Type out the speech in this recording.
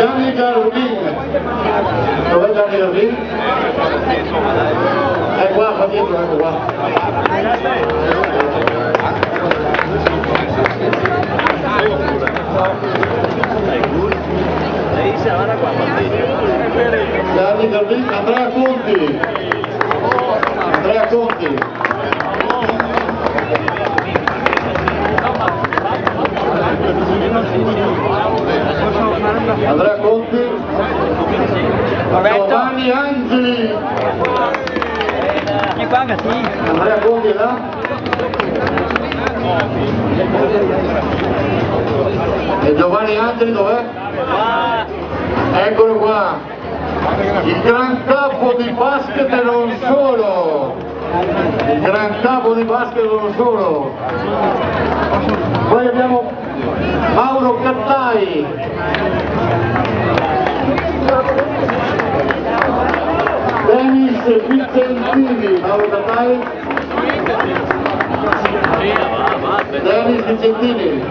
Gianni Garvin. Dov'è Gianni Garvin? È qua, qua dietro, ecco qua. Gianni Garvin, Andrea Conti. Andrea Conti. Andrea Conti, Giovanni Angeli. Andrea Conti è là? E Giovanni Angeli dov'è? Eccolo qua, il gran capo di basket e non solo, il gran capo di basket e non solo. Poi abbiamo Mauro Cattai, Dennis Vicentini. Mauro Cattai, Dennis Vicentini.